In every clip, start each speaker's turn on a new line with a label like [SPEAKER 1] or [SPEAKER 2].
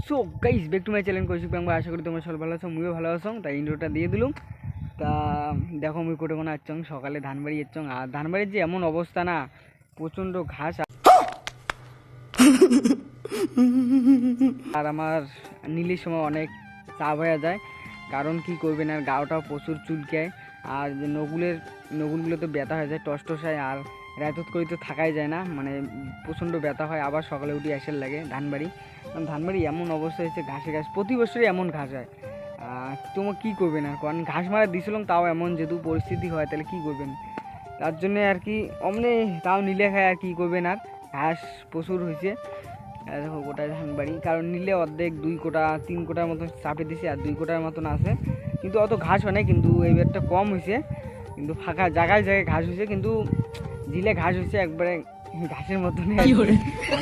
[SPEAKER 1] So guys back to my channel Koushik Bangla. আশা করি তোমরা সবাই ভালো আছো, মুইও ভালো আছো। তাই ইন্ট্রোটা দিয়ে দিলাম। তা দেখো মুই কোটে কোনো আসছং, সকালে ধানবাড়ি যাচ্ছং। আর ধানবাড়ির যে এমন অবস্থা না, প্রচণ্ড ঘাস। আর আমার নীলের সময় অনেক চাপ হয়ে যায়, কারণ কি করবেন আর গাওটাও প্রচুর চুলকায়। আর যে নগুলগুলো তো ব্যথা হয়ে যায়, টসটসায়। আর রাতত করে তো থাকাই যায় না, মানে প্রচণ্ড ব্যথা হয়। আবার সকালে উঠে আসার লাগে ধানবাড়ি। কারণ ধানবাড়ি এমন অবস্থা হয়েছে, ঘাসে ঘাস প্রতি বছরই এমন ঘাস হয়। তোমার কী করবেন আর, কারণ ঘাস মারা দিয়েছিলাম, তাও এমন যেহেতু পরিস্থিতি হয়, তাহলে কী করবেন। তার জন্যে আর কি অমনে তাও নিলে খায়, আর কী করবেন। আর ঘাস প্রচুর হয়েছে দেখো গোটায় ধানবাড়ি। কারণ নিলে অর্ধেক 2 কোটা 3 কোটার মতন চাপে দিছে, আর 2 কোটার মতন আছে। কিন্তু অত ঘাস হয় না, কিন্তু এইবারটা কম হয়েছে। কিন্তু ফাঁকা জায়গায় জায়গায় ঘাস হয়েছে, কিন্তু জিলে ঘাস হয়েছে একবারে ঘাসের মতনই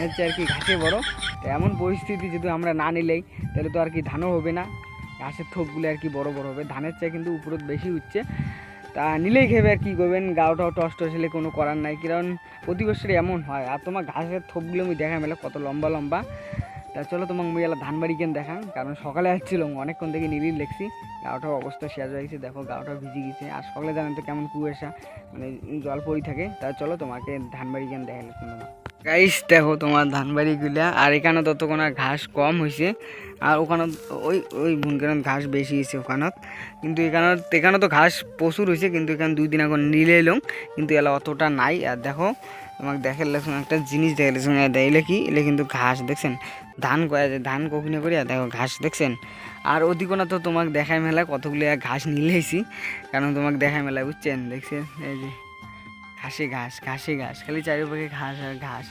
[SPEAKER 1] হচ্ছে আর কি, ঘাসে বড়। তো এমন পরিস্থিতি যদি আমরা না নিলেই, তাহলে তো আর কি ধানও হবে না। ঘাসের থোপগুলো আর কি বড় বড় হবে, ধানের চেয়ে কিন্তু উপরত বেশি উঠছে। তা নিলেই খেবে, আর কী করবেন। গাওটাও টস হলে কোনো করার নাই, কারণ প্রতি বছরে এমন হয়। আর তোমার ঘাসের থোপগুলো আমি দেখা মেলে কত লম্বা লম্বা। তা চলো তোমাকে মুই এলা ধানবাড়ি কেন দেখান, কারণ সকালে আসছিল অনেকক্ষণ থেকে নীল লেগছি। গাওটার অবস্থা শেষ হয়ে গেছে, দেখো গাওটা ভিজে গেছে। আর সকালে জানেন তো কেমন কুয়াশা, মানে জল পড়ি থাকে। তা চলো তোমাকে ধানবাড়ি কেন দেখালে তোমার গাইস। দেখো তোমার ধানবাড়িগুলা, আর এখানে ততক্ষণ ঘাস কম হয়েছে, আর ওখানে ওই ওই বুনকানত ঘাস বেশি হয়েছে ওখানত। কিন্তু এখানে তো ঘাস প্রচুর হয়েছে, কিন্তু এখানে 2 দিন এখন নিলে এলাম, কিন্তু এলা অতটা নাই। আর দেখো তোমাকে দেখার লাগছে একটা জিনিস দেখালেছে, দেখলে কি এলে কিন্তু ঘাস দেখছেন, ধান কয়া যায়, ধান কখনো করি। আর দেখো ঘাস দেখছেন। আর ওদিকোনা তো তোমাকে দেখায় মেলা কতগুলো ঘাস নিলেছি, কারণ তোমাকে দেখায় মেলা, বুঝছেন। দেখছেন এই যে ঘাসে ঘাস, ঘাসে ঘাস, খালি চারিপাশে ঘাস আর ঘাস।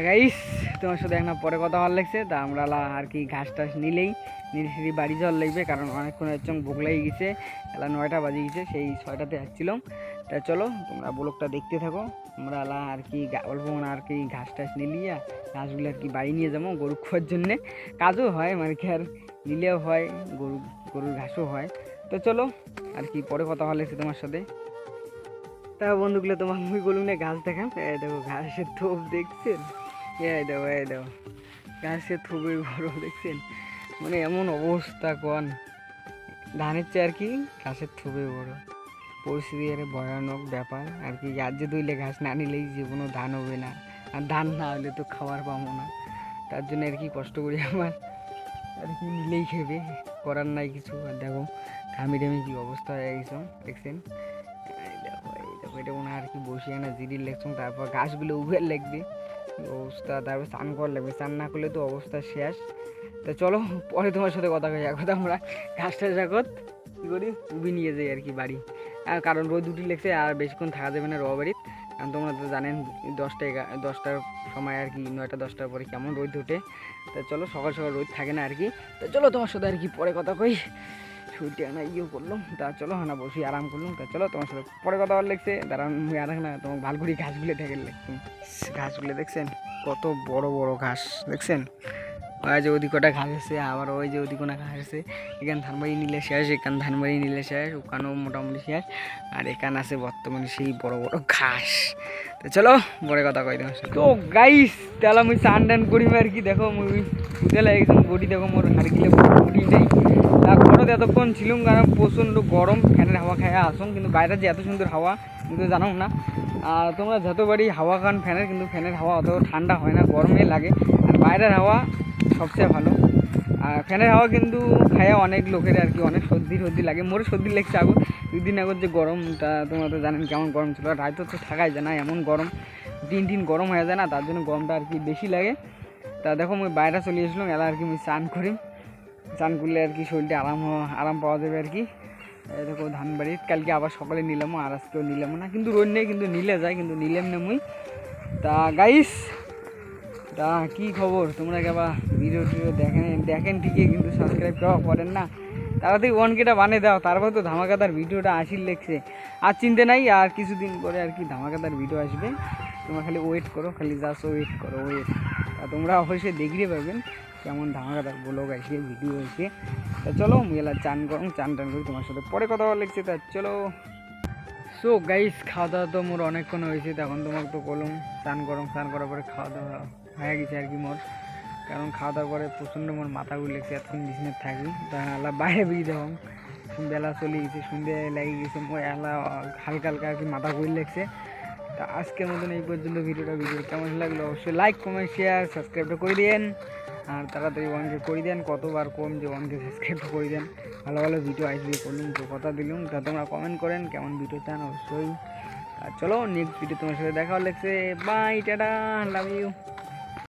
[SPEAKER 1] গাইস তোমার সাথে এখন পরে কথা ভালো লাগছে। তা আমরা আর কি ঘাস টাস নিলেই নিয়ে বাড়ি যাওয়ার লাগবে, কারণ অনেকক্ষণ হচ্ছে ভোগ লেগে গেছে। এলা 9টা বাজে গেছে, সেই 6টাতে আসছিলাম। তা চলো তোমরা ব্লগটা দেখতে থাকো। আমরা আর কি অল্প আর কি ঘাস টাস নিলিয়া ঘাসগুলো আর কি বাড়ি নিয়ে যাবো গরু খাওয়ার জন্যে। কাজও হয়, মানে কি আর নিলেও হয়, গরুর ঘাসও হয়। তো চলো আর কি পরে কথা ভালো লাগছে তোমার সাথে। তা বন্ধুগুলো তোমার মুই বলুন না ঘাস দেখান। এই দেখো ঘাসের থোপ দেখছেন, এই দেখো ঘাসের থোপের বড় দেখছেন, মানে এমন অবস্থা কন ধানের চেয়ে আর কি ঘাসের থোপে বড় পরিস্থিতি। আরে ভয়ানক ব্যাপার আর কি। আর যে দইলে ঘাস না নিলেই যে কোনো ধান হবে না, আর ধান না হলে তো খাবার পাবো না। তার জন্য আর কি কষ্ট করি আমার, আর কি নিলেই খেবে, করার নাই কিছু। আর দেখো ঘামি টামি কি অবস্থা হয়ে গেছে দেখছেন। এটা মনে হয় আর কি বসিয়ে না জিরির লেগছুন, তারপর ঘাসগুলো উবের লাগবে অবস্থা, তারপর স্নান করার লাগবে, স্নান না করলে তো অবস্থা শেষ। তা চলো পরে তোমার সাথে কথা কই। এখন আমরা ঘাসটা জাগত কী করি উবি নিয়ে যাই আর কি বাড়ি। কারণ রোদ দুটি লেগছে, আর বেশিক্ষণ থাকা যাবে না বাড়িত। কারণ তোমরা তো জানেন 10টার সময় আর কি 9টা 10টার পরে কেমন রোদ ওঠে। তা চলো সকাল সকাল রোদ থাকে না আর কি। তা চলো তোমার সাথে আর কি পরে কথা কই। ছুটি আনা ইয়েও করলাম, তা চলো না বসে আরাম করলাম। তা চলো তোমার সাথে পরে কথা বলার লাগছে। দাঁড়ান মুই আর না তোমাকে ভাল করি ঘাসগুলো দেখে লাগছে। ঘাসগুলো দেখছেন কত বড় বড় ঘাস দেখছেন। ওই যে ওদিক কটা ঘাস আছে, আবার ওই যে ওদিক কোনা ঘাস আছে। এখানে ধানবাড়ি নিলে শেষ, এখানে ধানবাড়ি নিলে শেষ, ওখানেও মোটামুটি শেষ। আর এখানে আছে বর্তমানে সেই বড় বড় ঘাস। তো চলো পরে কথা কই তোমার সাথে। তো গাইস তাহলে আমি চান টান করি আর কি। দেখো মুই উঠে লাগেছি বডি, দেখো মোর হাড়গিলে বডি নেই। ঘরত এতক্ষণ ছিলাম, কারণ প্রচণ্ড গরম, ফ্যানের হাওয়া খায় আসুন। কিন্তু বাইরে যে এত সুন্দর হাওয়া কিন্তু জানো না। আর তোমরা যত বাড়ি হাওয়া খান ফ্যানের, কিন্তু ফ্যানের হাওয়া অত ঠান্ডা হয় না, গরমে লাগে। আর বাইরের হাওয়া সবচেয়ে ভালো। আর ফ্যানের হাওয়া কিন্তু খায় অনেক লোকের আর কি অনেক সর্দি লাগে। মোর সর্দি লেগছে আগে 2 দিন আগত যে গরমটা, তোমরা তো জানেন কেমন গরম ছিল। আর রাত তো থাকাই যায় না, এমন গরম দিন গরম হয়ে যায় না, তার জন্য গরমটা আর কি বেশি লাগে। তা দেখো আমি বাইরে চলে আসলাম, এলা আর কি আমি স্নান করি। স্নান করলে আর কি শরীরটা আরাম পাওয়া যাবে আর কি। দেখো ধানবাড়ি কালকে আবার সকালে নিলামও, আর আজকেও নিলামও না, কিন্তু রোদ নেই, কিন্তু নিলে যায়, কিন্তু নিলাম না মুই। তা গাইস তা কী খবর, তোমরা কেবা ভিডিও দেখেন ঠিকই, কিন্তু সাবস্ক্রাইব করা করেন না। তাড়াতাড়ি 1Kটা বানিয়ে দাও, তারপর তো ধামাকাদার ভিডিওটা আসির লেগছে। আর চিন্তা নাই, আর কিছুদিন পরে আর কি ধামাকাদার ভিডিও আসবে। তোমরা খালি ওয়েট করো, খালি জাস্ট ওয়েট করো ওয়েট। তা তোমরা অবশ্যই দেখতে পাবেন কেমন ধামাকাদার ব্লগ আসে, ভিডিও আসে। তা চলো মেলা চান টান করি, তোমার সাথে পরে কথা বলা লাগছে। তা চলো। সো গাইস খাওয়া দাওয়া তো মোর অনেকক্ষণ হয়েছে, তখন তোমাকে তো বললাম স্নান করার পরে খাওয়া দাওয়া হয়ে গেছে আর কি মোর। কারণ খাওয়া দাওয়ার পরে প্রচণ্ড মোর মাথা ঘুরে লেগেছে, এতক্ষণ বিছানায় থাকি তা আল্লাহ বাইরে বেরিয়ে যাবো, বেলা চলে গেছে, সন্ধ্যে লেগে গেছে, মোর আল্লাহ হালকা হালকা আর কি মাথা ঘুরে লেগেছে। তা আজকের মতন এই পর্যন্ত ভিডিও কেমন লাগলো অবশ্যই লাইক কমেন্ট শেয়ার সাবস্ক্রাইবটা করে দিন, আর তাড়াতাড়ি 1K করে দেন, কতবার কম যে 1K সাবস্ক্রাইব করে দেন, ভালো ভালো ভিডিও আসবে করলুম তো কথা দিলুম, তা তোমরা কমেন্ট করেন কেমন ভিডিও চান অবশ্যই। আর চলো নেক্সট ভিডিও তোমার সাথে দেখা লাগছে, বাই টাটা, লাভ ইউ।